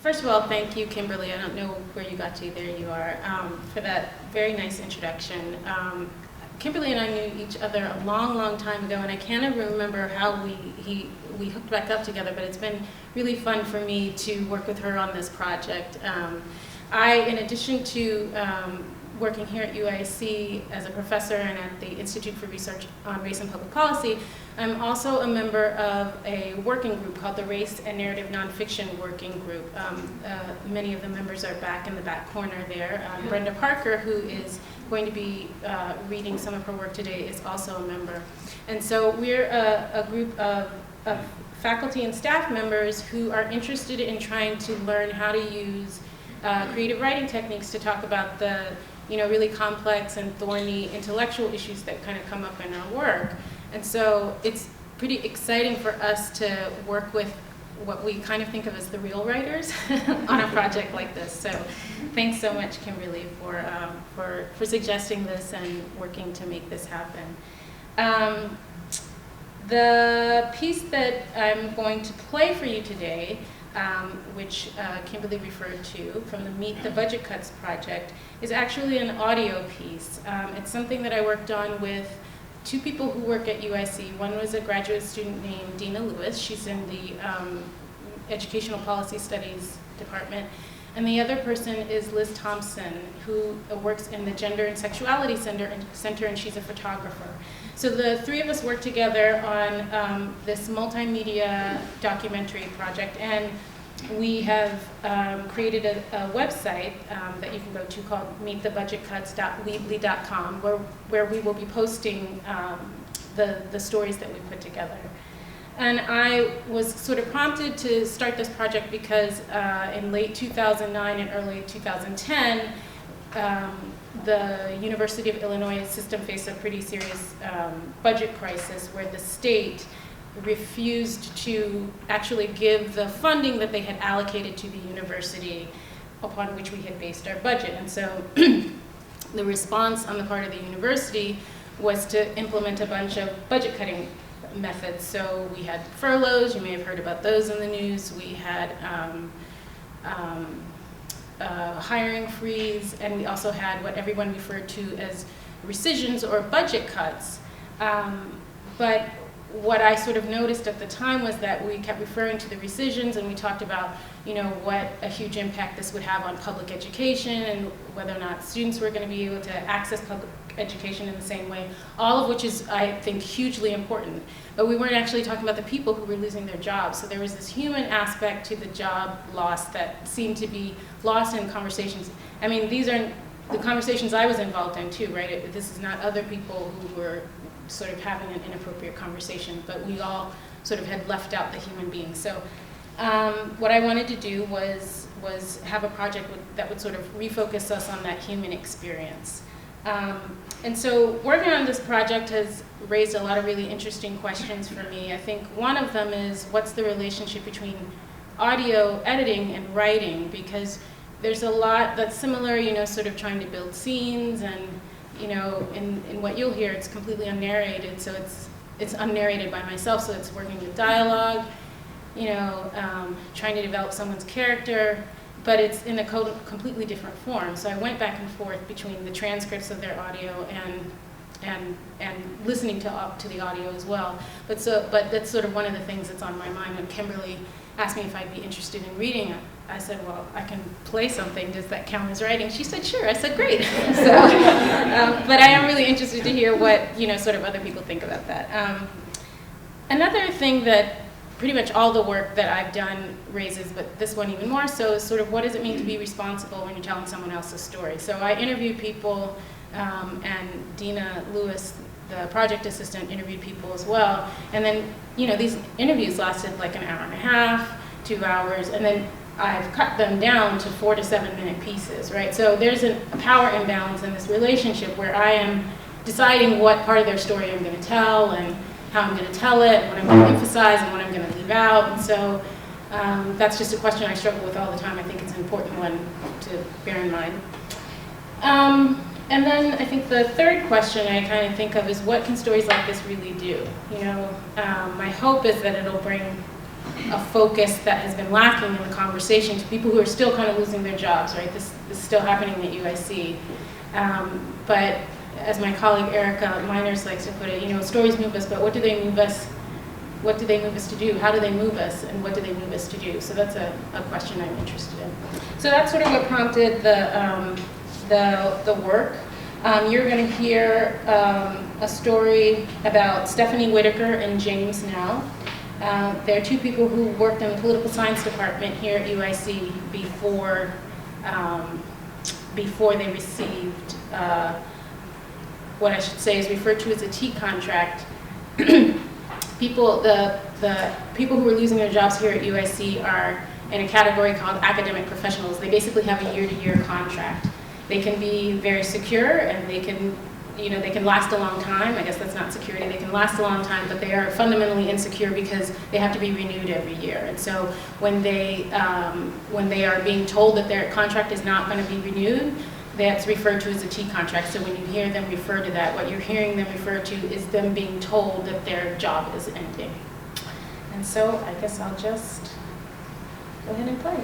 First of all, thank you, Kimberly. I don't know where you got to. There you are, for that very nice introduction. Kimberly and I knew each other a long, long time ago, and I can't even remember how we hooked back up together, but it's been really fun for me to work with her on this project. In addition to working here at UIC as a professor and at the Institute for Research on Race and Public Policy, I'm also a member of a working group called the Race and Narrative Nonfiction Working Group. Many of the members are back in the back corner there. Brenda Parker, who is going to be reading some of her work today, is also a member. And so we're a group of faculty and staff members who are interested in trying to learn how to use creative writing techniques to talk about the really complex and thorny intellectual issues that kind of come up in our work. And so it's pretty exciting for us to work with what we kind of think of as the real writers on a project like this. So thanks so much, Kimberly, for suggesting this and working to make this happen. The piece that I'm going to play for you today, which Kimberly referred to from the Meet the Budget Cuts project, is actually an audio piece. It's something that I worked on with two people who work at UIC. One was a graduate student named Dina Lewis. She's in the Educational Policy Studies department. And the other person is Liz Thompson, who works in the Gender and Sexuality Center, and she's a photographer. So the three of us worked together on this multimedia documentary project, and we have created a website that you can go to called meetthebudgetcuts.weebly.com, where we will be posting the stories that we put together. And I was sort of prompted to start this project because in late 2009 and early 2010, the University of Illinois system faced a pretty serious budget crisis where the state refused to actually give the funding that they had allocated to the university upon which we had based our budget. And so the response on the part of the university was to implement a bunch of budget cutting methods. So we had furloughs, you may have heard about those in the news. We had hiring freeze, and we also had what everyone referred to as rescissions or budget cuts. But what I sort of noticed at the time was that we kept referring to the rescissions, and we talked about, what a huge impact this would have on public education and whether or not students were going to be able to access public education in the same way, all of which is, I think, hugely important. But we weren't actually talking about the people who were losing their jobs. So there was this human aspect to the job loss that seemed to be lost in conversations. I mean, these are the conversations I was involved in too, right? This is not other people who were sort of having an inappropriate conversation, but we all sort of had left out the human being. So what I wanted to do was have a project that would sort of refocus us on that human experience. And so working on this project has raised a lot of really interesting questions for me. I think one of them is, what's the relationship between audio editing and writing? Because there's a lot that's similar, sort of trying to build scenes, and in what you'll hear, it's completely unnarrated, so it's unnarrated by myself, so it's working with dialogue, trying to develop someone's character, but it's in a completely different form. So I went back and forth between the transcripts of their audio and listening to the audio as well. But that's sort of one of the things that's on my mind. When Kimberly asked me if I'd be interested in reading it, I said, well, I can play something. Does that count as writing? She said, sure. I said, great. So, but I am really interested to hear what sort of other people think about that. Another thing that pretty much all the work that I've done raises, but this one even more so, is sort of what does it mean to be responsible when you're telling someone else's story. So I interview people, and Dina Lewis, the project assistant, interviewed people as well. And then, these interviews lasted like an hour and a half, 2 hours, and then I've cut them down to 4 to 7 minute pieces, right? So there's a power imbalance in this relationship where I am deciding what part of their story I'm going to tell, and how I'm going to tell it, what I'm going to emphasize, and what I'm going to leave out. And so that's just a question I struggle with all the time. I think it's an important one to bear in mind. And then I think the third question I kind of think of is, what can stories like this really do? My hope is that it'll bring a focus that has been lacking in the conversation to people who are still kind of losing their jobs, right? This is still happening at UIC. But as my colleague Erica Miners likes to put it, you know, stories move us, but what do they move us? What do they move us to do? How do they move us? And what do they move us to do? So that's a question I'm interested in. So that's sort of what prompted the work. You're going to hear a story about Stephanie Whitaker and James Now. They're two people who worked in the political science department here at UIC before they received what I should say is referred to as a T contract. The people who are losing their jobs here at UIC are in a category called academic professionals. They basically have a year-to-year contract. They can be very secure, and they can, you know, they can last a long time. I guess that's not security. They can last a long time, but they are fundamentally insecure because they have to be renewed every year. And so when they are being told that their contract is not going to be renewed, that's referred to as a T contract. So when you hear them refer to that, what you're hearing them refer to is them being told that their job is ending. And so I guess I'll just go ahead and play.